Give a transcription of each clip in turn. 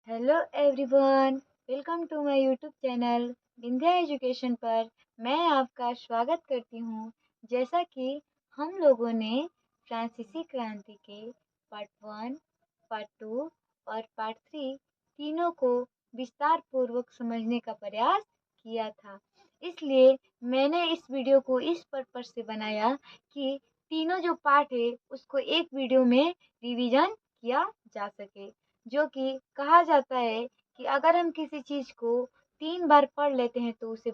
Hello everyone, welcome to my YouTube channel Vindhya education पर मैं आपका स्वागत करती हूँ। जैसा कि हम लोगों ने फ्रांसीसी क्रांति के पार्ट 1, पार्ट 2 और पार्ट 3 तीनों को विस्तार पूर्वक समझने का प्रयास किया था, इसलिए मैंने इस वीडियो को इस पर्पज से बनाया कि तीनों जो पार्ट है उसको एक वीडियो में रिवीजन किया जा सके। जो कि कहा जाता है कि अगर हम किसी चीज़ को 3 बार पढ़ लेते हैं तो उसे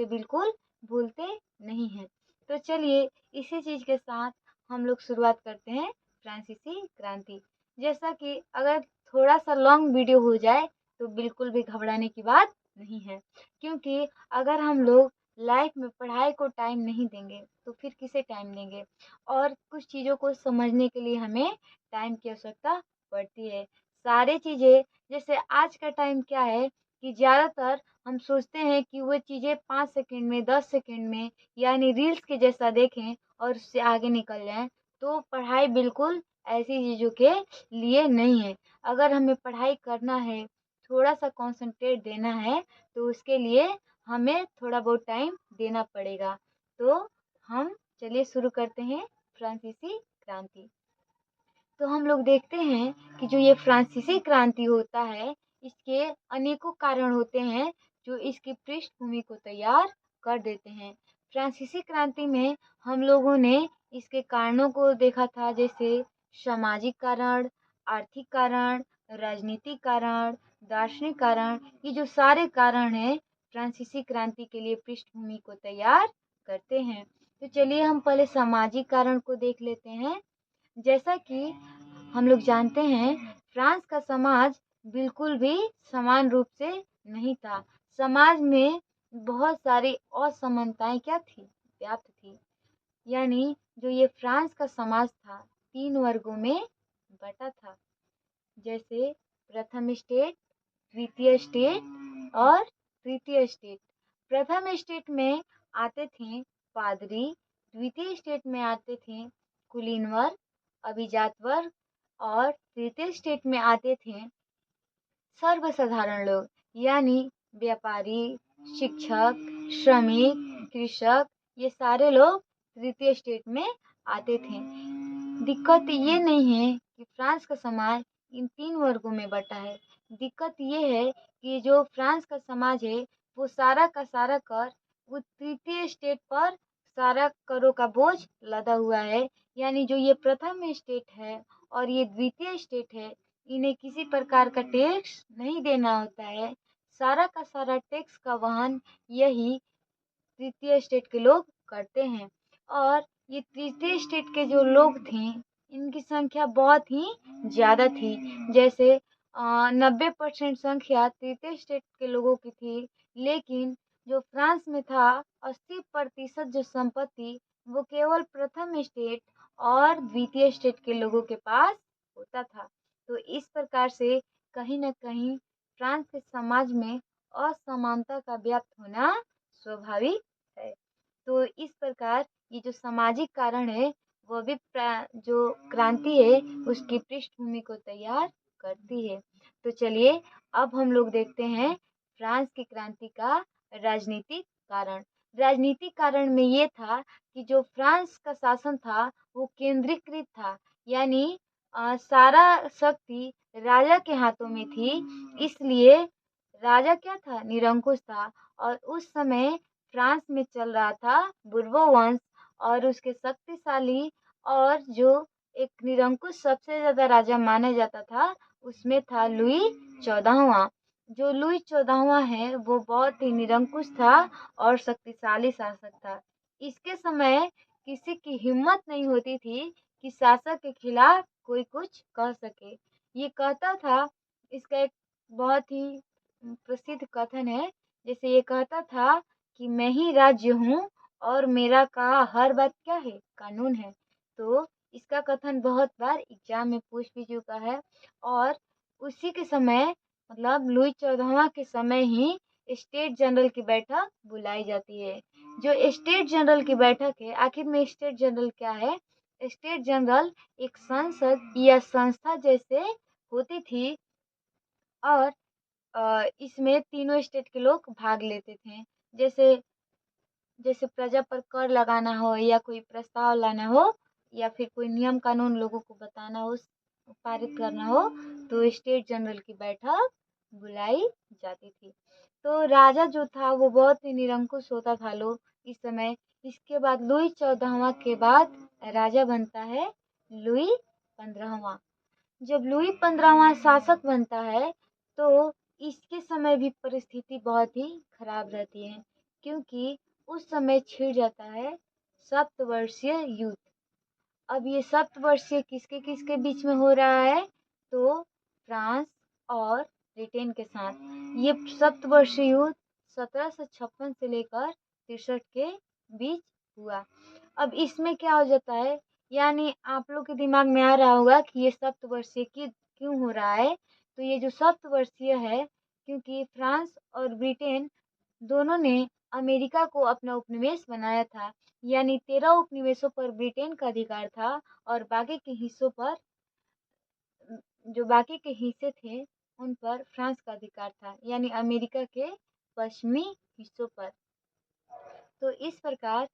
बिल्कुल भूलते नहीं हैं। तो चलिए इसी चीज़ के साथ हम लोग शुरुआत करते हैं फ्रांसीसी क्रांति। जैसा कि अगर थोड़ा-सा लॉन्ग वीडियो हो जाए तो बिल्कुल भी घबराने की बात नहीं है, क्योंकि अगर हम लोग लाइफ में पढ़ाई को टाइम नहीं देंगे तो फिर किसे टाइम देंगे, और कुछ चीज़ों को समझने के लिए हमें टाइम की आवश्यकता पड़ती है। सारी चीज़ें जैसे आज का टाइम क्या है कि ज़्यादातर हम सोचते हैं कि वो चीज़ें 5 सेकंड में 10 सेकंड में यानी रील्स के जैसा देखें और उससे आगे निकल जाएं। तो पढ़ाई बिल्कुल ऐसी चीज़ों के लिए नहीं है। अगर हमें पढ़ाई करना है, थोड़ा सा कंसंट्रेट देना है, तो उसके लिए हमें थोड़ा बहुत टाइम देना पड़ेगा। तो हम चलिए शुरू करते हैं फ्रांसीसी क्रांति। तो हम लोग देखते हैं कि जो ये फ्रांसीसी क्रांति होता है, इसके अनेकों कारण होते हैं जो इसकी पृष्ठभूमि को तैयार कर देते हैं। फ्रांसीसी क्रांति में हम लोगों ने इसके कारणों को देखा था, जैसे सामाजिक कारण, आर्थिक कारण, राजनीतिक कारण, दार्शनिक कारण। ये जो सारे कारण हैं फ्रांसीसी क्रांति के लिए पृष्ठभूमि को तैयार करते हैं। तो चलिए हम पहले सामाजिक कारण को देख लेते हैं। जैसा कि हम लोग जानते हैं, फ्रांस का समाज बिल्कुल भी समान रूप से नहीं था। समाज में बहुत सारी असमानताएं क्या थी, व्याप्त थी। यानी जो ये फ्रांस का समाज था 3 वर्गों में बटा था। जैसे प्रथम स्टेट, द्वितीय स्टेट और तृतीय स्टेट। प्रथम स्टेट में आते थे पादरी, द्वितीय स्टेट में आते थे कुलीन वर्ग, अभिजात वर्ग, और तृतीय स्टेट में आते थे सर्वसाधारण लोग, यानी व्यापारी, शिक्षक, श्रमिक, कृषक। ये सारे लोग तृतीय स्टेट में आते थे। दिक्कत ये नहीं है कि फ्रांस का समाज इन 3 वर्गों में बटा है। दिक्कत ये है कि जो फ्रांस का समाज है वो सारा का सारा कर वो तृतीय स्टेट पर सारा करों का बोझ लदा हुआ है। यानी जो ये प्रथम स्टेट है और ये द्वितीय स्टेट है, इन्हें किसी प्रकार का टैक्स नहीं देना होता है। सारा का सारा टैक्स का वहन यही तृतीय स्टेट के लोग करते हैं। और ये तृतीय स्टेट के जो लोग थे, इनकी संख्या बहुत ही ज़्यादा थी। जैसे 90% संख्या तृतीय स्टेट के लोगों की थी, लेकिन जो फ्रांस में था 80% जो संपत्ति वो केवल प्रथम स्टेट और द्वितीय स्टेट के लोगों के पास होता था। तो इस प्रकार से कहीं न कहीं फ्रांस के समाज में असमानता का व्याप्त होना स्वाभाविक है। तो इस प्रकार ये जो सामाजिक कारण है वो भी जो क्रांति है उसकी पृष्ठभूमि को तैयार करती है। तो चलिए अब हम लोग देखते हैं फ्रांस की क्रांति का राजनीतिक कारण। राजनीतिक कारण में ये था कि जो फ्रांस का शासन था वो केंद्रीकृत था, यानी सारा शक्ति राजा के हाथों में थी। इसलिए राजा क्या था, निरंकुश था। और उस समय फ्रांस में चल रहा था बुर्बो वंश, और उसके शक्तिशाली और जो एक निरंकुश सबसे ज्यादा राजा माना जाता था उसमें था लुई 14वां। जो लुई 14वां है वो बहुत ही निरंकुश था और शक्तिशाली शासक था। इसके समय किसी की हिम्मत नहीं होती थी कि शासक के खिलाफ कोई कुछ कह सके। ये कहता था, इसका एक बहुत ही प्रसिद्ध कथन है। जैसे ये कहता था कि मैं ही राज्य हूँ और मेरा कहा हर बात क्या है, कानून है। तो इसका कथन बहुत बार एग्जाम में पूछ भी चुका है। और उसी के समय मतलब लुई 14वां के समय ही स्टेट जनरल की बैठक बुलाई जाती है। जो स्टेट जनरल की बैठक है, आखिर में स्टेट जनरल क्या है? स्टेट जनरल एक संसद या संस्था जैसे होती थी, और इसमें तीनों स्टेट के लोग भाग लेते थे। जैसे जैसे प्रजा पर कर लगाना हो या कोई प्रस्ताव लाना हो या फिर कोई नियम कानून लोगों को बताना हो, पारित करना हो, तो स्टेट जनरल की बैठक बुलाई जाती थी। तो राजा जो था वो बहुत ही निरंकुश होता था लोग इस समय। इसके बाद लुई 14वां के बाद राजा बनता है लुई 15वां। जब लुई 15वां शासक बनता है तो इसके समय भी परिस्थिति बहुत ही खराब रहती है, क्योंकि उस समय छिड़ जाता है सप्तवर्षीय युद्ध। अब ये सप्तवर्षीय किसके किसके बीच में हो रहा है, तो फ्रांस और ब्रिटेन के साथ। ये सप्तवर्षीय युद्ध 1756 से लेकर 63 के बीच हुआ। अब इसमें क्या हो जाता है, यानी आप लोग के दिमाग में आ रहा होगा कि ये सप्तवर्षीय क्यों हो रहा है। तो ये जो सप्तवर्षीय है, क्योंकि फ्रांस और ब्रिटेन दोनों ने अमेरिका को अपना उपनिवेश बनाया था, यानी 13 उपनिवेशों पर ब्रिटेन का अधिकार था और बाकी के हिस्सों पर, जो बाकी के हिस्से थे उन पर फ्रांस का अधिकार था, यानी अमेरिका के पश्चिमी हिस्सों पर। तो इस प्रकार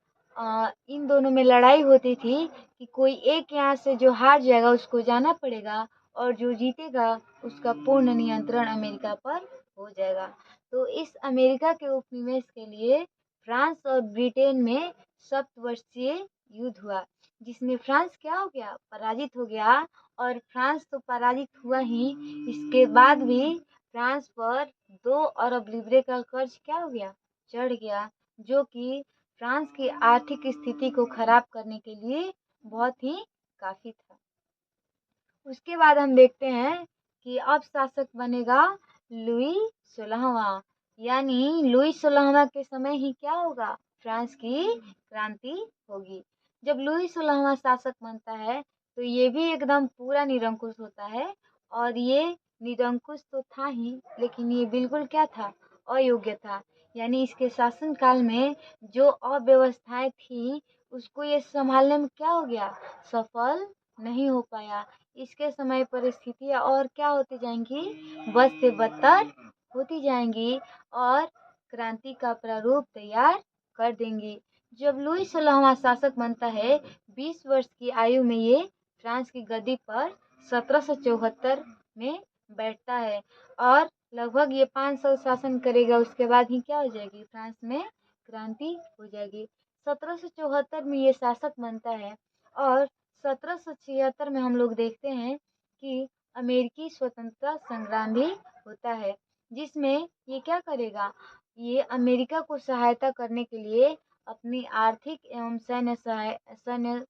इन दोनों में लड़ाई होती थी कि कोई एक यहाँ से जो हार जाएगा उसको जाना पड़ेगा और जो जीतेगा उसका पूर्ण नियंत्रण अमेरिका पर हो जाएगा। तो इस अमेरिका के उपनिवेश के लिए फ्रांस और ब्रिटेन में सप्तवर्षीय युद्ध हुआ, जिसमें फ्रांस क्या हो गया, पराजित हो गया। और फ्रांस तो पराजित हुआ ही, इसके बाद भी फ्रांस पर 2 अरब लिब्रे का कर्ज क्या हो गया, चढ़ गया, जो कि फ्रांस की आर्थिक स्थिति को खराब करने के लिए बहुत ही काफी था। उसके बाद हम देखते हैं कि अब शासक बनेगा लुई 16वां, यानी लुई 16वां के समय ही क्या होगा, फ्रांस की क्रांति होगी। जब लुई 16वां शासक बनता है तो ये भी एकदम पूरा निरंकुश होता है, और ये निरंकुश तो था ही, लेकिन ये बिल्कुल क्या था, अयोग्य था। यानी इसके शासन काल में जो अव्यवस्थाएं थी उसको ये संभालने में क्या हो गया, सफल नहीं हो पाया। इसके समय परिस्थितियाँ और क्या होती जाएंगी, बद से बदतर होती जाएंगी और क्रांति का प्रारूप तैयार कर देंगी। जब लुई 16वां शासक बनता है, 20 वर्ष की आयु में ये फ्रांस की गद्दी पर 1774 में बैठता है और लगभग ये 5 साल शासन करेगा। उसके बाद ही क्या हो जाएगी, फ्रांस में क्रांति हो जाएगी। 1774 में ये शासक बनता है और 1776 में हम लोग देखते हैं कि अमेरिकी स्वतंत्रता संग्राम भी होता है, जिसमें ये क्या करेगा, ये अमेरिका को सहायता करने के लिए अपनी आर्थिक एवं सैन्य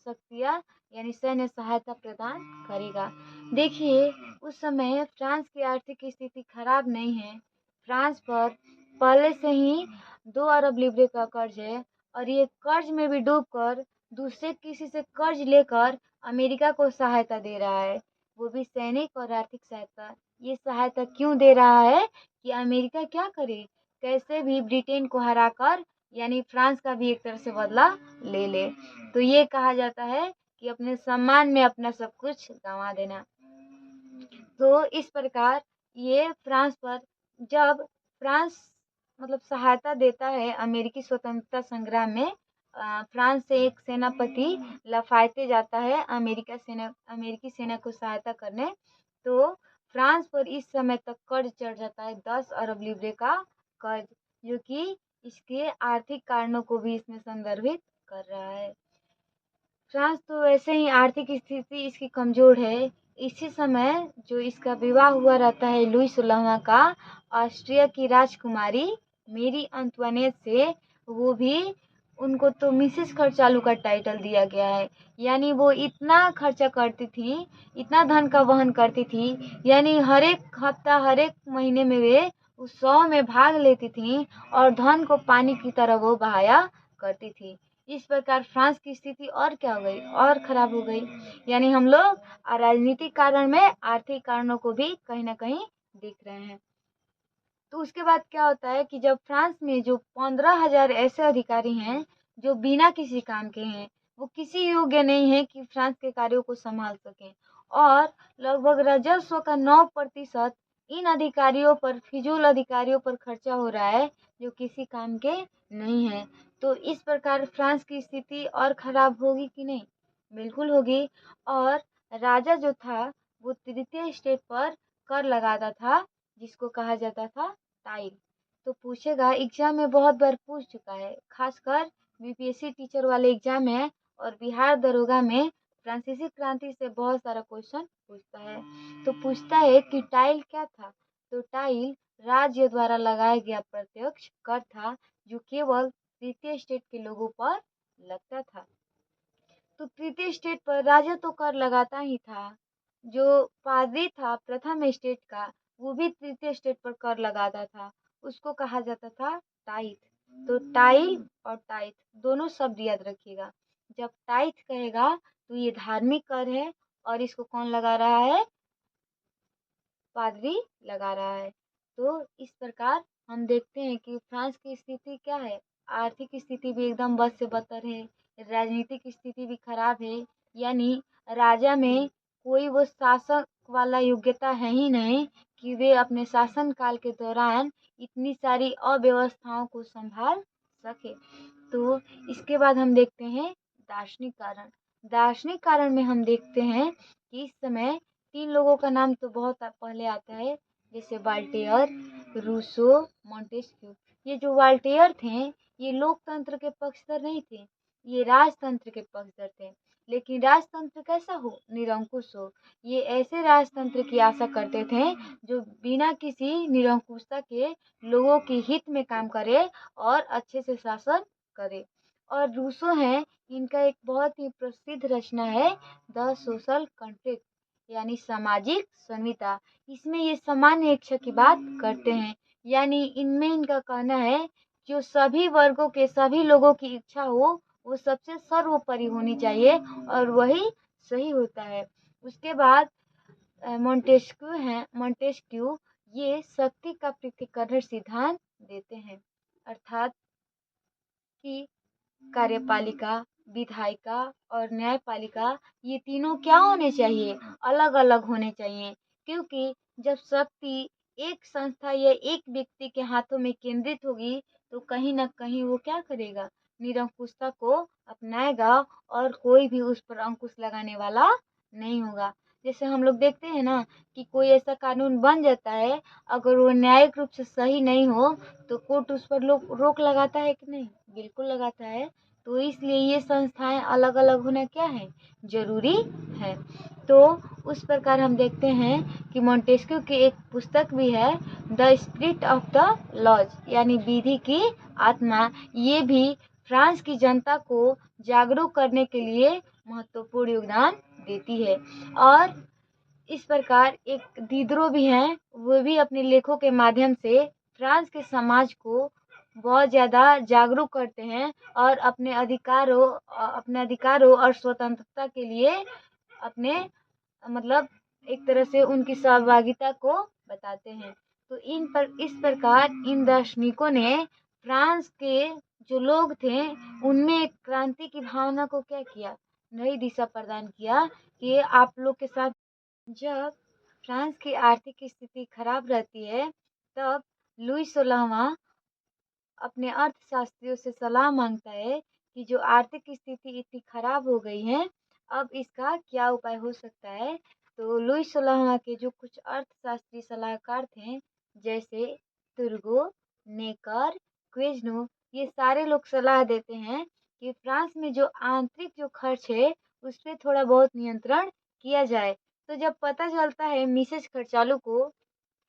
शक्तियाँ यानी सैन्य सहायता प्रदान करेगा। देखिए उस समय फ्रांस की आर्थिक स्थिति खराब नहीं है, फ्रांस पर पहले से ही 2 अरब लिब्रे का कर्ज है और ये कर्ज में भी डूबकर दूसरे किसी से कर्ज लेकर अमेरिका को सहायता दे रहा है, वो भी सैनिक और आर्थिक सहायता। ये सहायता क्यों दे रहा है कि अमेरिका क्या करे, कैसे भी ब्रिटेन को हराकर यानी फ्रांस का भी एक तरह से बदला ले ले। तो ये कहा जाता है कि अपने सम्मान में अपना सब कुछ गंवा देना। तो इस प्रकार ये फ्रांस पर, जब फ्रांस मतलब सहायता देता है अमेरिकी स्वतंत्रता संग्राम में, फ्रांस से एक सेनापति लफायते जाता है अमेरिकी सेना को सहायता करने। तो फ्रांस पर इस समय तक कर्ज चढ़ जाता है 10 अरब लिब्रे का कर्ज, जो कि इसके आर्थिक कारणों को भी इसमें संदर्भित कर रहा है। फ्रांस तो वैसे ही आर्थिक स्थिति इसकी कमजोर है। इसी समय जो इसका विवाह हुआ रहता है लुई 16वां का ऑस्ट्रिया की राजकुमारी मेरी अंतवानेट से, वो भी उनको तो मिसेस खर्चालू का टाइटल दिया गया है। यानी वो इतना खर्चा करती थी, इतना धन का वहन करती थी, यानी हर एक हफ्ता हर एक महीने में वे उत्सव में भाग लेती थी और धन को पानी की तरह वो बहाया करती थी। इस प्रकार फ्रांस की स्थिति और क्या हो गई, और खराब हो गई। यानी हम लोग राजनीतिक कारण में आर्थिक कारणों को भी कहीं ना कहीं देख रहे हैं। तो उसके बाद क्या होता है कि जब फ्रांस में जो 15,000 ऐसे अधिकारी हैं जो बिना किसी काम के हैं, वो किसी योग्य नहीं है कि फ्रांस के कार्यों को संभाल सकें, और लगभग राजस्व का 9% इन अधिकारियों पर, फिजूल अधिकारियों पर खर्चा हो रहा है जो किसी काम के नहीं है। तो इस प्रकार फ्रांस की स्थिति और खराब होगी कि नहीं? बिल्कुल होगी। और राजा जो था वो तृतीय स्टेट पर कर लगाता था, जिसको कहा जाता था टाइल। तो पूछेगा, एग्जाम में बहुत बार पूछ चुका है, खासकर बीपीएससी टीचर वाले एग्जाम है और बिहार दरोगा में फ्रांसीसी क्रांति से बहुत सारा क्वेश्चन पूछता है। तो पूछता है कि टाइल क्या था? तो टाइल राज्य द्वारा लगाया गया प्रत्यक्ष कर था, जो केवल तृतीय स्टेट के लोगों पर लगता था। तो तृतीय स्टेट पर राजा तो कर लगाता ही था, जो पादरी था प्रथम स्टेट का वो भी तृतीय स्टेट पर कर लगाता था, उसको कहा जाता था टाइथ। तो टाइल और टाइथ दोनों शब्द याद रखिएगा। जब टाइथ कहेगा तो ये धार्मिक कर है और इसको कौन लगा रहा है? पादरी लगा रहा है। तो इस प्रकार हम देखते हैं कि फ्रांस की स्थिति क्या है, आर्थिक स्थिति भी एकदम बद से बदतर है, राजनीतिक स्थिति भी खराब है, यानी राजा में कोई वो शासक वाला योग्यता है ही नहीं कि वे अपने शासन काल के दौरान इतनी सारी अव्यवस्थाओं को संभाल सके। तो इसके बाद हम देखते हैं दार्शनिक कारण। दार्शनिक कारण में हम देखते हैं कि इस समय 3 लोगों का नाम तो बहुत पहले आता है, जैसे वाल्टेयर, रूसो, मोंटेस्क्यू। ये जो वाल्टेयर थे ये लोकतंत्र के पक्षधर नहीं थे, ये राजतंत्र के पक्षधर थे। लेकिन राजतंत्र कैसा हो? निरंकुश हो। ये ऐसे राजतंत्र की आशा करते थे जो बिना किसी निरंकुशता के लोगों के हित में काम करे और अच्छे से शासन करे। और रूसो हैं, इनका एक बहुत ही प्रसिद्ध रचना है द सोशल कॉन्ट्रैक्ट, यानी सामाजिक संहिता। इसमें ये सामान्य इच्छा की बात करते हैं, यानी इनमें इनका कहना है जो सभी वर्गों के सभी लोगों की इच्छा हो वो सबसे सर्वोपरि होनी चाहिए और वही सही होता है। उसके बाद मोंटेस्क्यू ये शक्ति का पृथक्करण सिद्धांत देते हैं, अर्थात कि कार्यपालिका, विधायिका और न्यायपालिका ये तीनों क्या होने चाहिए? अलग अलग होने चाहिए, क्योंकि जब शक्ति एक संस्था या एक व्यक्ति के हाथों में केंद्रित होगी तो कहीं ना कहीं वो क्या करेगा? निरंकुशता को अपनाएगा और कोई भी उस पर अंकुश लगाने वाला नहीं होगा। जैसे हम लोग देखते हैं ना कि कोई ऐसा कानून बन जाता है, अगर वो न्यायिक रूप से सही नहीं हो तो कोर्ट उस पर लोग रोक लगाता है कि नहीं? बिल्कुल लगाता है। तो इसलिए ये संस्थाएं अलग अलग होना क्या है? जरूरी है। तो उस प्रकार हम देखते हैं कि मोंटेस्क्यू की एक पुस्तक भी है the spirit of the laws, यानी विधि की आत्मा। ये भी फ्रांस की जनता को जागरूक करने के लिए महत्वपूर्ण योगदान देती है। और इस प्रकार एक दिदरो भी हैं, वो भी अपने लेखों के माध्यम से फ्रांस के समाज को बहुत ज़्यादा जागरूक करते हैं और अपने अधिकारों और स्वतंत्रता के लिए अपने मतलब एक तरह से उनकी सहभागिता को बताते हैं। तो इस प्रकार इन दार्शनिकों ने फ्रांस के जो लोग थे उनमें एक क्रांति की भावना को क्या किया? नई दिशा प्रदान किया कि आप लोग के साथ जब फ्रांस की आर्थिक स्थिति खराब रहती है तब लुई 16वां अपने अर्थशास्त्रियों से सलाह मांगता है कि जो आर्थिक स्थिति इतनी खराब हो गई है अब इसका क्या उपाय हो सकता है। तो लुई 16वां के जो कुछ अर्थशास्त्री सलाहकार थे, जैसे तुर्गो, नेकर, क्वेजनो, ये सारे लोग सलाह देते हैं कि फ्रांस में जो आंतरिक जो खर्च है उस पर थोड़ा बहुत नियंत्रण किया जाए। तो जब पता चलता है मिसेज खर्चालू को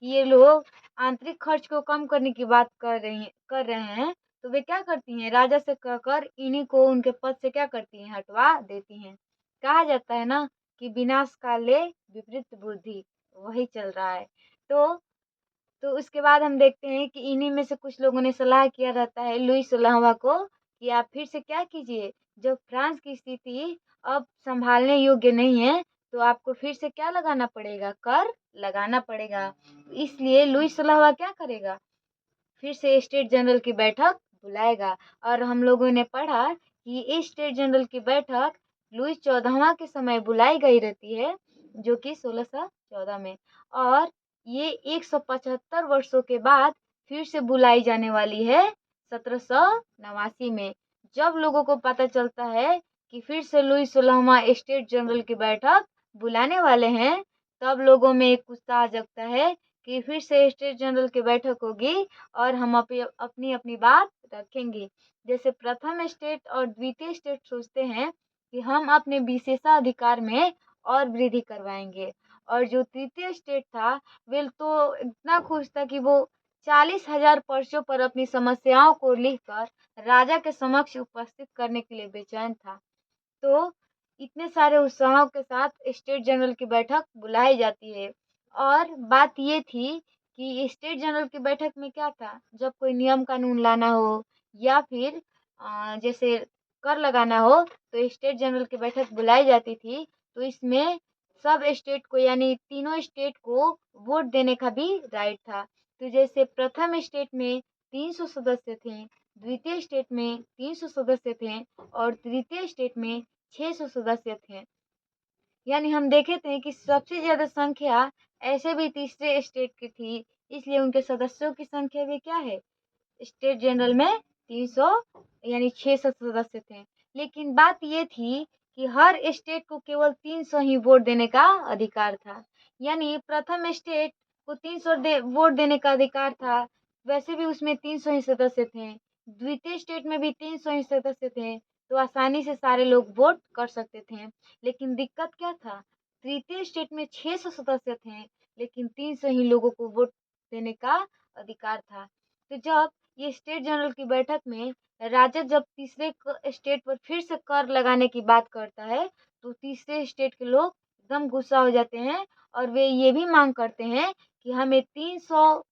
कि ये लोग आंतरिक खर्च को कम करने की बात कर रहे हैं, तो वे क्या करती हैं? राजा से कहकर इन्हीं को उनके पद से क्या करती हैं? हटवा देती हैं। कहा जाता है ना कि विनाश काले विपरीत बुद्धि, वही चल रहा है। तो उसके बाद हम देखते हैं कि इन्हीं में से कुछ लोगों ने सलाह किया रहता है लुई 16वां को कि आप फिर से क्या कीजिए, जब फ्रांस की स्थिति अब संभालने योग्य नहीं है तो आपको फिर से क्या लगाना पड़ेगा? कर लगाना पड़ेगा। इसलिए लुई 16वां क्या करेगा? फिर से स्टेट जनरल की बैठक बुलाएगा। और हम लोगों ने पढ़ा कि इस स्टेट जनरल की बैठक लुई 14वां के समय बुलाई गई रहती है, जो कि 1614 में। और ये 175 वर्षों के बाद फिर से बुलाई जाने वाली है 1789 में। जब लोगों को पता चलता है कि फिर से लुई 16वां स्टेट जनरल की बैठक बुलाने वाले हैं, तब लोगों में एक उत्साह जगता है कि फिर से स्टेट जनरल की बैठक होगी और हम अपनी अपनी बात रखेंगे। जैसे प्रथम स्टेट और द्वितीय स्टेट सोचते हैं कि हम अपने विशेषाधिकार में और वृद्धि करवाएंगे, और जो तृतीय स्टेट था वे तो इतना खुश था कि वो 40,000 पर्चों पर अपनी समस्याओं को लिखकर राजा के समक्ष उपस्थित करने के लिए बेचैन था। तो इतने सारे उत्साहों के साथ स्टेट जनरल की बैठक बुलाई जाती है। और बात ये थी कि स्टेट जनरल की बैठक में क्या था, जब कोई नियम कानून लाना हो या फिर जैसे कर लगाना हो तो स्टेट जनरल की बैठक बुलाई जाती थी। तो इसमें सब स्टेट को यानी तीनों स्टेट को वोट देने का भी राइट था। तो जैसे प्रथम स्टेट में 300 सदस्य थे, द्वितीय स्टेट में 300 सदस्य थे और तृतीय स्टेट में 600 सदस्य थे। यानी हम देखे थे कि सबसे ज्यादा संख्या ऐसे भी तीसरे स्टेट की थी, इसलिए उनके सदस्यों की संख्या भी क्या है, स्टेट जनरल में 300 यानी 600 सदस्य थे। लेकिन बात ये थी कि हर स्टेट को केवल 300 ही वोट देने का अधिकार था। यानी प्रथम स्टेट को 300 वोट देने का अधिकार था, वैसे भी उसमें 300 ही सदस्य थे। द्वितीय स्टेट में भी 300 ही सदस्य थे, तो आसानी से सारे लोग वोट कर सकते थे। लेकिन दिक्कत क्या था, तृतीय स्टेट में 600 सदस्य थे लेकिन 300 ही लोगों को वोट देने का अधिकार था। तो जब ये स्टेट जनरल की बैठक में राजा जब तीसरे स्टेट पर फिर से कर लगाने की बात करता है, तो तीसरे स्टेट के लोग एकदम गुस्सा हो जाते हैं और वे ये भी मांग करते हैं कि हमें 300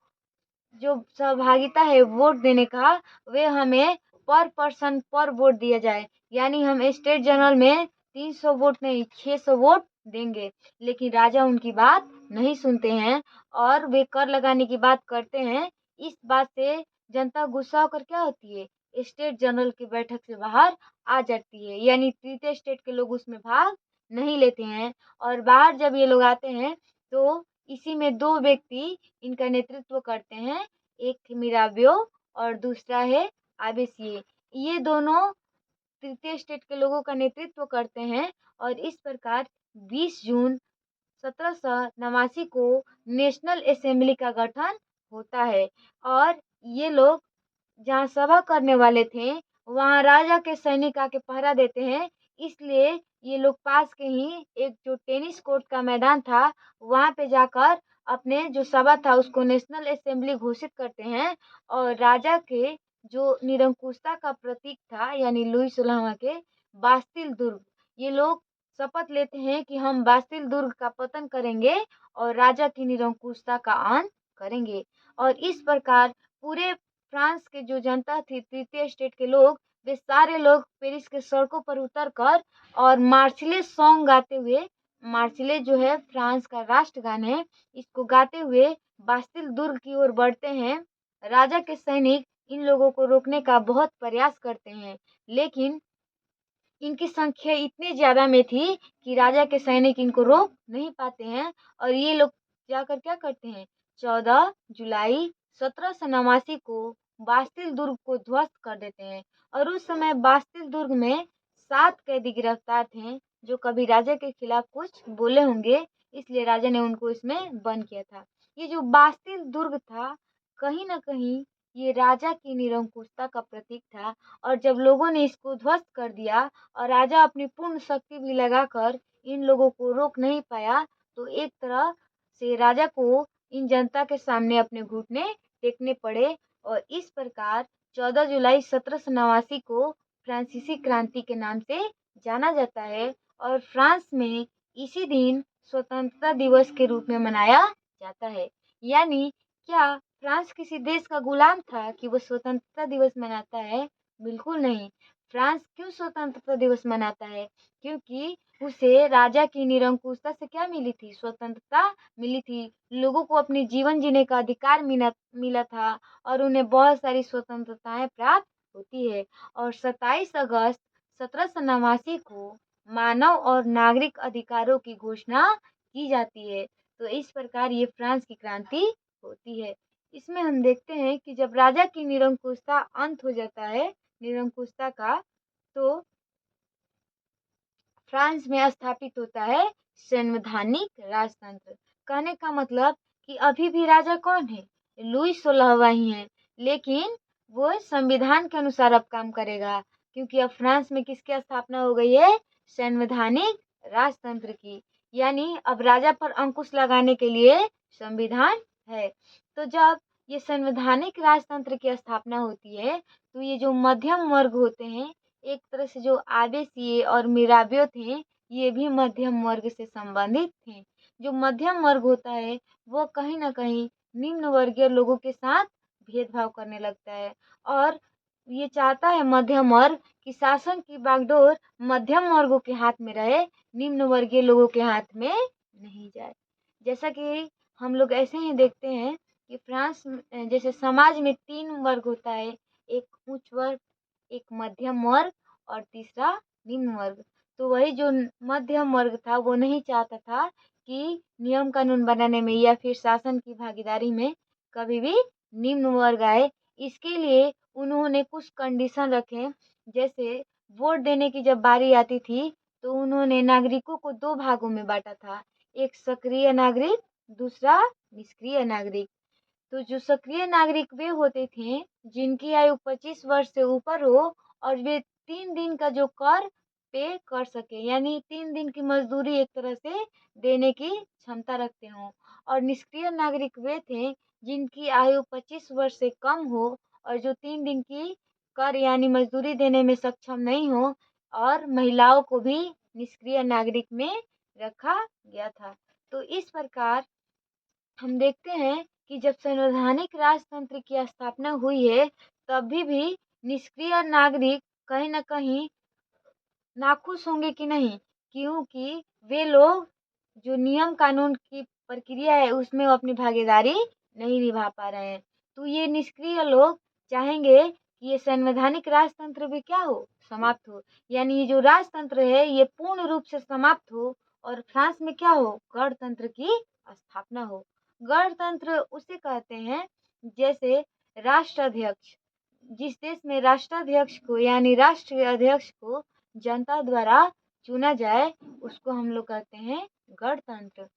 जो सहभागिता है वोट देने का, वे हमें पर पर्सन पर वोट दिया जाए। यानी हम स्टेट जनरल में 300 वोट नहीं 600 वोट देंगे। लेकिन राजा उनकी बात नहीं सुनते हैं और वे कर लगाने की बात करते हैं। इस बात से जनता गुस्सा होकर क्या होती है, स्टेट जनरल की बैठक से बाहर आ जाती है। यानी तृतीय स्टेट के लोग उसमें भाग नहीं लेते हैं। और बाहर जब ये लोग आते हैं तो इसी में दो व्यक्ति इनका नेतृत्व करते हैं, एक मिराबियो और दूसरा है आबेसिए। ये दोनों तृतीय स्टेट के लोगों का नेतृत्व करते हैं और इस प्रकार 20 जून 1789 को नेशनल असेंबली का गठन होता है। और ये लोग जहाँ सभा करने वाले थे वहाँ राजा के सैनिक आके पहरा देते हैं, इसलिए ये लोग पास के ही एक जो टेनिस कोर्ट का मैदान था वहाँ पे जाकर अपने जो सभा था उसको नेशनल असेंबली घोषित करते हैं। और राजा के जो निरंकुशता का प्रतीक था यानी लुई 16वां के बास्तिल दुर्ग, ये लोग शपथ लेते हैं कि हम बास्तिल दुर्ग का पतन करेंगे और राजा की निरंकुशता का अंत करेंगे। और इस प्रकार पूरे फ्रांस के जो जनता थी, तृतीय स्टेट के लोग, वे सारे लोग पेरिस के सड़कों पर उतर कर और मार्चले सॉन्ग गाते हुए, मार्चले जो है फ्रांस का राष्ट्रगान है, इसको गाते हुए बास्तिल दुर्ग की ओर बढ़ते हैं। राजा के सैनिक इन लोगों को रोकने का बहुत प्रयास करते हैं, लेकिन इनकी संख्या इतनी ज्यादा में थी कि राजा के सैनिक इनको रोक नहीं पाते हैं। और ये लोग जाकर क्या करते हैं, 14 जुलाई 1789 को बास्तिल दुर्ग को ध्वस्त कर देते हैं। और उस समय बास्तिल दुर्ग में 7 कैदी गिरफ्तार थे जो कभी राजा के खिलाफ कुछ बोले होंगे, इसलिए राजा ने उनको इसमें बंद किया था। ये जो बास्तिल दुर्ग था, कहीं ना कहीं ये राजा की निरंकुशता का प्रतीक था। और जब लोगों ने इसको ध्वस्त कर दिया और राजा अपनी पूर्ण शक्ति भी लगाकर इन लोगों को रोक नहीं पाया, तो एक तरह से राजा को इन जनता के सामने अपने घुटने टेकने पड़े। और इस प्रकार 14 जुलाई 1789 को फ्रांसीसी क्रांति के नाम से जाना जाता है। और फ्रांस में इसी दिन स्वतंत्रता दिवस के रूप में मनाया जाता है। यानी क्या फ्रांस किसी देश का गुलाम था कि वो स्वतंत्रता दिवस मनाता है? बिल्कुल नहीं। फ्रांस क्यों स्वतंत्रता दिवस मनाता है? क्योंकि उसे राजा की निरंकुशता से क्या मिली थी, स्वतंत्रता मिली थी। लोगों को अपने जीवन जीने का अधिकार मिला मिला था और उन्हें बहुत सारी स्वतंत्रताएं प्राप्त होती है। और 27 अगस्त 1789 को मानव और नागरिक अधिकारों की घोषणा की जाती है। तो इस प्रकार ये फ्रांस की क्रांति होती है। इसमें हम देखते हैं कि जब राजा की निरंकुशता अंत हो जाता है, निरंकुशता का, तो फ्रांस में स्थापित होता है संवैधानिक राजतंत्र। कहने का मतलब कि अभी भी राजा कौन है? लुई 16वां ही है, लेकिन वो संविधान के अनुसार अब काम करेगा, क्योंकि अब फ्रांस में किसकी स्थापना हो गई है? संवैधानिक राजतंत्र की। यानी अब राजा पर अंकुश लगाने के लिए संविधान है। तो जब ये संवैधानिक राजतंत्र की स्थापना होती है, तो ये जो मध्यम वर्ग होते हैं, एक तरह से जो आवेसी और मिराबियो थे, ये भी मध्यम वर्ग से संबंधित थे। जो मध्यम वर्ग होता है वो कहीं ना कहीं निम्न वर्गीय लोगों के साथ भेदभाव करने लगता है, और ये चाहता है मध्यम वर्ग कि शासन की बागडोर मध्यम वर्गों के हाथ में रहे, निम्न वर्गीय लोगों के हाथ में नहीं जाए। जैसा कि हम लोग ऐसे ही देखते हैं कि फ्रांस जैसे समाज में 3 वर्ग होता है, एक उच्च वर्ग, एक मध्यम वर्ग और तीसरा निम्न वर्ग। तो वही जो मध्यम वर्ग था वो नहीं चाहता था कि नियम कानून बनाने में या फिर शासन की भागीदारी में कभी भी निम्न वर्ग आए। इसके लिए उन्होंने कुछ कंडीशन रखे, जैसे वोट देने की जब बारी आती थी तो उन्होंने नागरिकों को 2 भागों में बांटा था, एक सक्रिय नागरिक, दूसरा निष्क्रिय नागरिक। तो जो सक्रिय नागरिक वे होते थे जिनकी आयु 25 वर्ष से ऊपर हो और वे 3 दिन का जो कर पे कर सके, यानी 3 दिन की मजदूरी एक तरह से देने की क्षमता रखते हों। और निष्क्रिय नागरिक वे थे जिनकी आयु 25 वर्ष से कम हो और जो 3 दिन की कर यानी मजदूरी देने में सक्षम नहीं हो, और महिलाओं को भी निष्क्रिय नागरिक में रखा गया था। तो इस प्रकार हम देखते हैं कि जब संवैधानिक राजतंत्र की स्थापना हुई है, तभी भी निष्क्रिय नागरिक कहीं न कहीं नाखुश होंगे कि नहीं, क्योंकि वे लोग जो नियम कानून की प्रक्रिया है उसमें वो अपनी भागीदारी नहीं निभा पा रहे हैं। तो ये निष्क्रिय लोग चाहेंगे कि ये संवैधानिक राजतंत्र भी क्या हो? समाप्त हो। यानी ये जो राजतंत्र है ये पूर्ण रूप से समाप्त हो और फ्रांस में क्या हो? गणतंत्र की स्थापना हो। गणतंत्र उसे कहते हैं जैसे राष्ट्राध्यक्ष, जिस देश में राष्ट्राध्यक्ष को यानी राष्ट्रीय अध्यक्ष को जनता द्वारा चुना जाए उसको हम लोग कहते हैं गणतंत्र।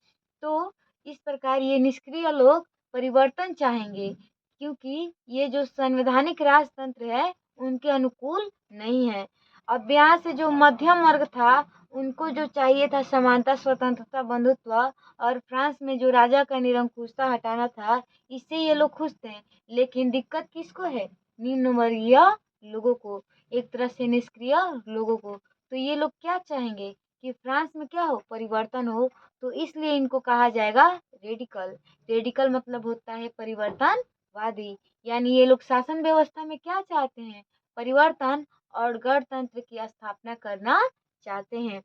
तो इस प्रकार ये निष्क्रिय लोग परिवर्तन चाहेंगे, क्योंकि ये जो संवैधानिक राजतंत्र है उनके अनुकूल नहीं है। अब यहाँ से जो मध्यम वर्ग था उनको जो चाहिए था समानता, स्वतंत्रता, बंधुत्व, और फ्रांस में जो राजा का निरंकुशता हटाना था, इससे ये लोग खुश थे। लेकिन दिक्कत किसको है? निम्न वर्गीय लोगों को, एक तरह से निष्क्रिय लोगों को। तो ये लोग क्या चाहेंगे कि फ्रांस में क्या हो? परिवर्तन हो। तो इसलिए इनको कहा जाएगा रेडिकल। रेडिकल मतलब होता है परिवर्तनवादी। यानी ये लोग शासन व्यवस्था में क्या चाहते हैं? परिवर्तन और गणतंत्र की स्थापना करना चाहते हैं।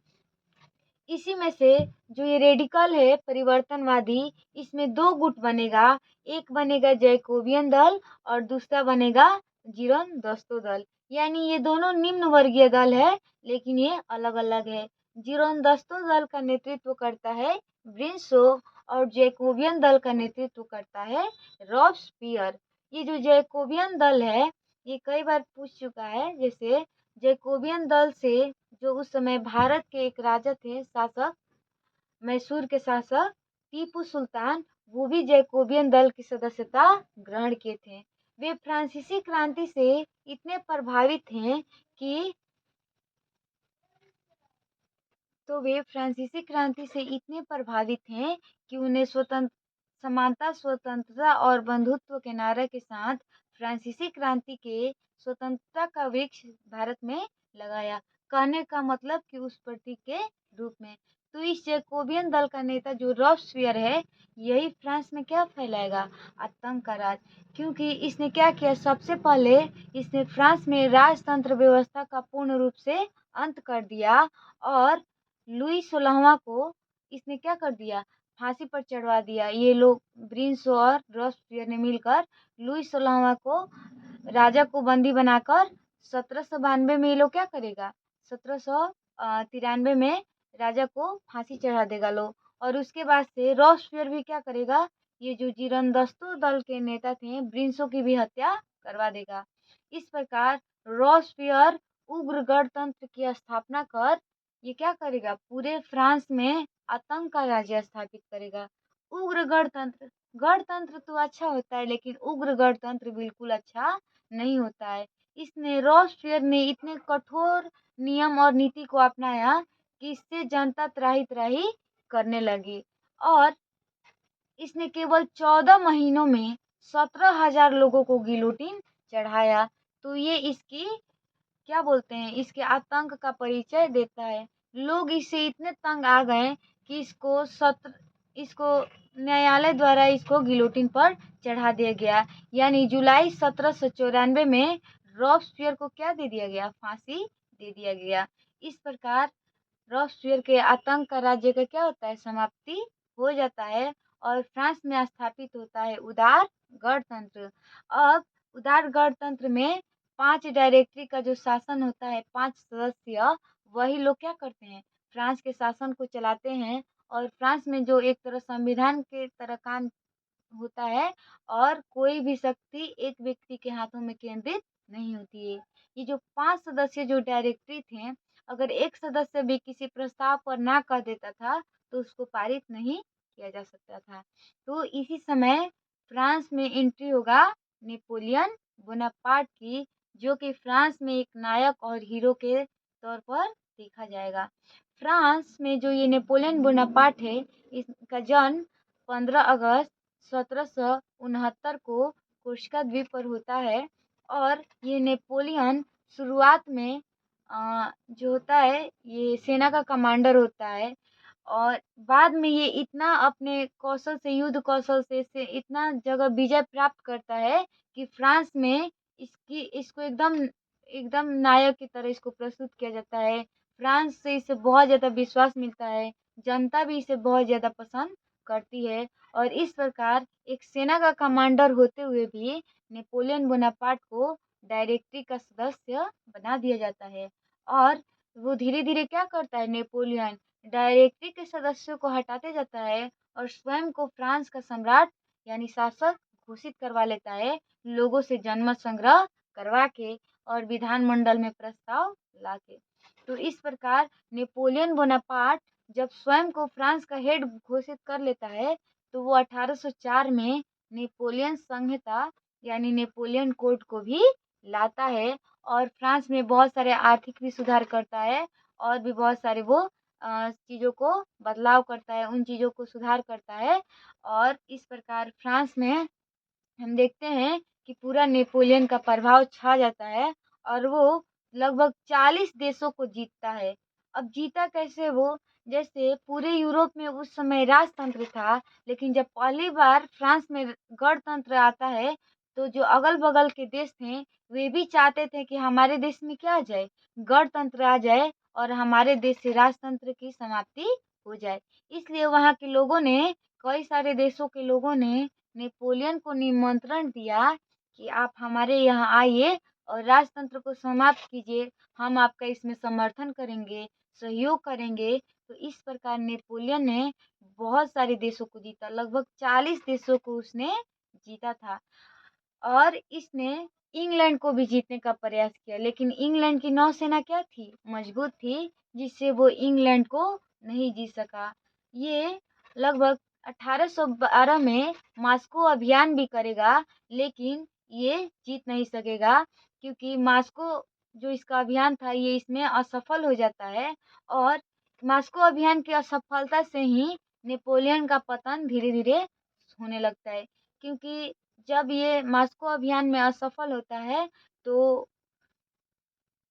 इसी में से जो ये रेडिकल है परिवर्तनवादी, इसमें 2 गुट बनेगा, एक बनेगा जैकोबियन दल और दूसरा बनेगा जीरोनदस्तो दल। यानी ये दोनों निम्न वर्गीय दल है, लेकिन ये अलग अलग है। जीरोनदस्तो दल का नेतृत्व करता है ब्रिंसो और जैकोबियन दल का नेतृत्व करता है रॉब्सपियर। ये जो जैकोबियन दल है ये कई बार पूछ चुका है, जैसे जैकोबियन दल से जो उस समय भारत के एक राजा थे, शासक, मैसूर के शासक टीपू सुल्तान, वो भी जैकोबियन दल की सदस्यता ग्रहण किए थे। वे फ्रांसीसी क्रांति से इतने प्रभावित हैं कि वे फ्रांसीसी क्रांति से इतने प्रभावित हैं कि उन्हें समानता, स्वतंत्रता और बंधुत्व के नारे के साथ फ्रांसीसी क्रांति के स्वतंत्रता का वृक्ष भारत में लगाया। कहने का मतलब कि उस प्रतीक के रूप में। तो इस जैकोबियन दल का नेता जो रॉब्सपियर है, यही फ्रांस में क्या फैलाएगा? आतंक का राज। क्योंकि इसने क्या किया? सबसे पहले इसने फ्रांस में राजतंत्र व्यवस्था का पूर्ण रूप से अंत कर दिया, और लुई 16वां को इसने क्या कर दिया? फांसी पर चढ़वा दिया। ये लोग ब्रिंसो और रॉब्सपियर ने मिलकर लुई 16वां को राजा को बंदी बनाकर 1792 में ये लोग क्या करेगा? 1793 में राजा को फांसी चढ़ा देगा लो। और उसके बाद से रॉबस्पियर भी क्या करेगा, ये जो जीरंदस्तु दल के नेता थे ब्रिंसों की भी हत्या करवा देगा। इस प्रकार रॉबस्पियर उग्र गणतंत्र की स्थापना कर ये क्या करेगा, पूरे फ्रांस में आतंक का राज्य स्थापित करेगा। उग्र गणतंत्र, गणतंत्र तो अच्छा होता है लेकिन उग्र गणतंत्र बिल्कुल अच्छा नहीं होता है। इसने रॉबस्पियर ने इतने कठोर नियम और नीति को अपनाया कि इससे जनता त्राही-त्राही करने लगी और इसने केवल 14 महीनों में 17,000 लोगों को गिलोटिन चढ़ाया। तो ये इसकी क्या बोलते हैं, इसके आतंक का परिचय देता है। लोग इससे इतने तंग आ गए कि इसको न्यायालय द्वारा इसको गिलोटिन पर चढ़ा दिया गया। यानी जुलाई 1794 में रॉबस्पियर को क्या दे दिया गया, फांसी दे दिया गया। इस प्रकार रॉबस्पियर के आतंक का राज्य का क्या होता है, समाप्ति हो जाता है और फ्रांस में स्थापित होता है उदार गणतंत्र। अब उदार गणतंत्र में 5 डायरेक्टरी का जो शासन होता है, 5 सदस्य, वही लोग क्या करते हैं, फ्रांस के शासन को चलाते हैं और फ्रांस में जो एक तरह संविधान के तरह काम होता है और कोई भी शक्ति एक व्यक्ति के हाथों में केंद्रित नहीं होती है। ये जो 5 सदस्य जो डायरेक्टरी थे, अगर एक सदस्य भी किसी प्रस्ताव पर ना कह देता था तो उसको पारित नहीं किया जा सकता था। तो इसी समय फ्रांस में एंट्री होगा नेपोलियन बोनापार्ट की, जो कि फ्रांस में एक नायक और हीरो के तौर पर देखा जाएगा। फ्रांस में जो ये नेपोलियन बोनापार्ट है, इसका जन्म 15 अगस्त 1769 को कोर्सिका द्वीप पर होता है और ये नेपोलियन शुरुआत में जो होता है ये सेना का कमांडर होता है और बाद में ये इतना अपने कौशल से, युद्ध कौशल से इतना जगह विजय प्राप्त करता है कि फ्रांस में इसको एकदम एकदम नायक की तरह इसको प्रस्तुत किया जाता है। फ्रांस से इसे बहुत ज़्यादा विश्वास मिलता है, जनता भी इसे बहुत ज़्यादा पसंद करती है और इस प्रकार एक सेना का कमांडर होते हुए भी नेपोलियन बोनापार्ट को डायरेक्टरी का सदस्य बना दिया जाता है और वो धीरे-धीरे क्या करता है, नेपोलियन डायरेक्टरी के सदस्यों को हटाते जाता है और स्वयं को फ्रांस का सम्राट यानी शासक घोषित करवा लेता है, लोगों से जनमत संग्रह करवा के और विधानमंडल में प्रस्ताव ला के। तो इस प्रकार नेपोलियन बोनापार्ट जब स्वयं को फ्रांस का हेड घोषित कर लेता है तो वो 1804 में नेपोलियन संहिता यानी नेपोलियन कोड को भी लाता है और फ्रांस में बहुत सारे आर्थिक भी सुधार करता है और भी बहुत सारे वो चीज़ों को बदलाव करता है, उन चीज़ों को सुधार करता है और इस प्रकार फ्रांस में हम देखते हैं कि पूरा नेपोलियन का प्रभाव छा जाता है और वो लगभग 40 देशों को जीतता है। अब जीता कैसे वो? जैसे पूरे यूरोप में उस समय राजतंत्र था, लेकिन जब पहली बार फ्रांस में गणतंत्र आता है, तो जो अगल-बगल के देश थे, वे भी चाहते थे कि हमारे देश में क्या आ जाए? गणतंत्र आ जाए और हमारे देश से राजतंत्र की समाप्ति हो जाए। इसलिए वहाँ के लोगों ने, कई सारे देशों के लोगों ने नेपोलियन को निमंत्रण दिया कि आप हमारे यहाँ आइए और राजतंत्र को समाप्त कीजिए, हम आपका इसमें समर्थन करेंगे, सहयोग करेंगे। तो इस प्रकार नेपोलियन ने बहुत सारे देशों को जीता, लगभग 40 देशों को उसने जीता था और इसने इंग्लैंड को भी जीतने का प्रयास किया, लेकिन इंग्लैंड की नौसेना क्या थी, मजबूत थी, जिससे वो इंग्लैंड को नहीं जीत सका। ये लगभग 1812 में मास्को अभियान भी करेगा, लेकिन ये जीत नहीं सकेगा क्योंकि मास्को जो इसका अभियान था ये इसमें असफल हो जाता है और मास्को अभियान की असफलता से ही नेपोलियन का पतन धीरे-धीरे होने लगता है क्योंकि जब ये मास्को अभियान में असफल होता है तो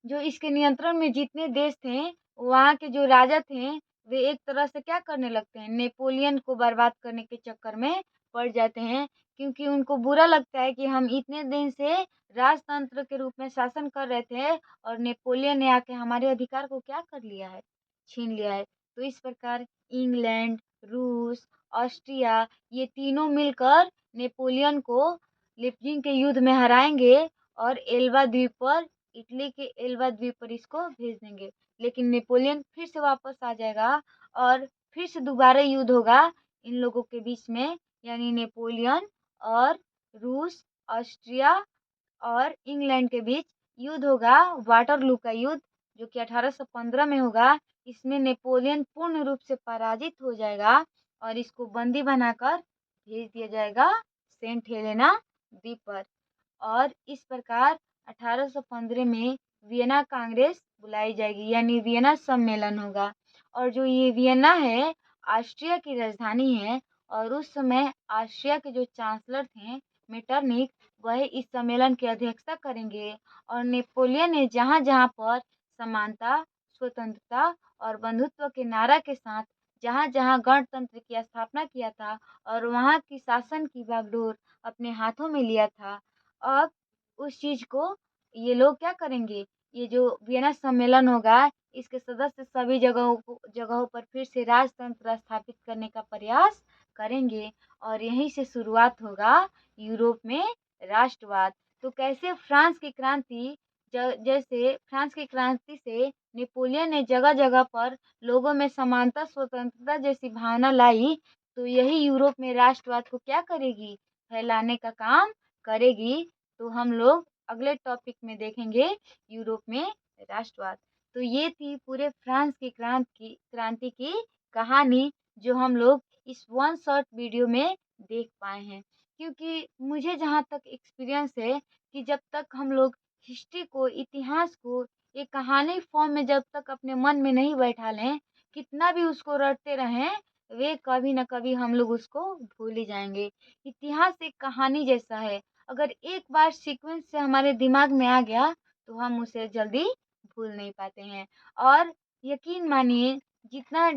जो इसके नियंत्रण में जितने देश थे, वहाँ के जो राजा थे, वे एक तरह से क्या करने लगते हैं, नेपोलियन को बर्बाद करने के चक्कर में पड़ जाते हैं क्योंकि उनको बुरा लगता है कि हम इतने दिन से राजतंत्र के रूप में शासन कर रहे थे और नेपोलियन ने आके हमारे अधिकार को क्या कर लिया है, छीन लिया है। तो इस प्रकार इंग्लैंड, रूस, ऑस्ट्रिया ये तीनों मिलकर नेपोलियन को लिपजिंग के युद्ध में हराएंगे और एल्बा द्वीप पर, इटली के एल्बा द्वीप पर इसको भेज देंगे। लेकिन नेपोलियन फिर से वापस आ जाएगा और फिर से दोबारा युद्ध होगा इन लोगों के बीच में, यानी नेपोलियन और रूस, ऑस्ट्रिया और इंग्लैंड के बीच युद्ध होगा, वाटरलू का युद्ध, जो कि 1815 में होगा। इसमें नेपोलियन पूर्ण रूप से पराजित हो जाएगा और इसको बंदी बनाकर भेज दिया जाएगा सेंट हेलेना द्वीप पर। और इस प्रकार 1815 में वियना कांग्रेस बुलाई जाएगी, यानी वियना सम्मेलन होगा। और जो ये वियना है ऑस्ट्रिया की राजधानी है, और उस समय ऑस्ट्रिया के जो चांसलर थे मेटरनिक, वह इस सम्मेलन की अध्यक्षता करेंगे। और नेपोलियन ने जहाँ जहाँ पर समानता, स्वतंत्रता और बंधुत्व के नारा के साथ जहाँ जहाँ गणतंत्र की स्थापना किया था और वहाँ की शासन की बागडोर अपने हाथों में लिया था, अब उस चीज को ये लोग क्या करेंगे, ये जो वियना सम्मेलन होगा इसके सदस्य सभी जगहों पर फिर से राजतंत्र स्थापित करने का प्रयास करेंगे। और यहीं से शुरुआत होगा यूरोप में राष्ट्रवाद। तो कैसे फ्रांस की क्रांति, जैसे फ्रांस की क्रांति से नेपोलियन ने जगह जगह पर लोगों में समानता, स्वतंत्रता जैसी भावना लाई, तो यही यूरोप में राष्ट्रवाद को क्या करेगी, फैलाने का काम करेगी। तो हम लोग अगले टॉपिक में देखेंगे यूरोप में राष्ट्रवाद। तो ये थी पूरे फ्रांस की क्रांति की कहानी, जो हम लोग इस वन शॉर्ट वीडियो में देख पाए हैं। क्योंकि मुझे जहाँ तक एक्सपीरियंस है कि जब तक हम लोग हिस्ट्री को, इतिहास को एक कहानी फॉर्म में जब तक अपने मन में नहीं बैठा लें, कितना भी उसको रटते रहें, वे कभी ना कभी हम लोग उसको भूल ही जाएंगे। इतिहास एक कहानी जैसा है, अगर एक बार सीक्वेंस से हमारे दिमाग में आ गया तो हम उसे जल्दी भूल नहीं पाते हैं। और यकीन मानिए, जितना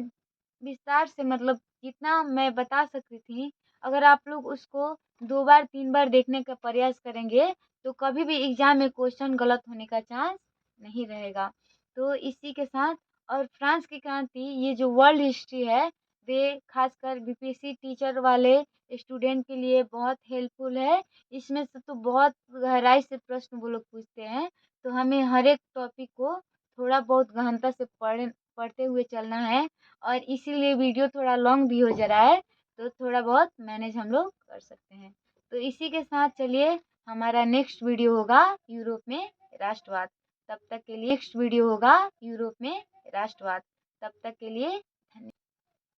विस्तार से, मतलब जितना मैं बता सकती थी, अगर आप लोग उसको 2 बार 3 बार देखने का प्रयास करेंगे तो कभी भी एग्जाम में क्वेश्चन गलत होने का चांस नहीं रहेगा। तो इसी के साथ, और फ्रांस की क्रांति, ये जो वर्ल्ड हिस्ट्री है, वे खासकर बीपीएससी टीचर वाले स्टूडेंट के लिए बहुत हेल्पफुल है। इसमें से तो बहुत गहराई से प्रश्न वो लोग पूछते हैं, तो हमें हर एक टॉपिक को थोड़ा बहुत गहनता से पढ़ते हुए चलना है। और इसीलिए वीडियो थोड़ा लॉन्ग भी हो जा रहा है, तो थोड़ा बहुत मैनेज हम लोग कर सकते हैं। तो इसी के साथ चलिए, हमारा नेक्स्ट वीडियो होगा यूरोप में राष्ट्रवाद। तब तक के लिए नेक्स्ट वीडियो होगा यूरोप में राष्ट्रवाद। तब तक के लिए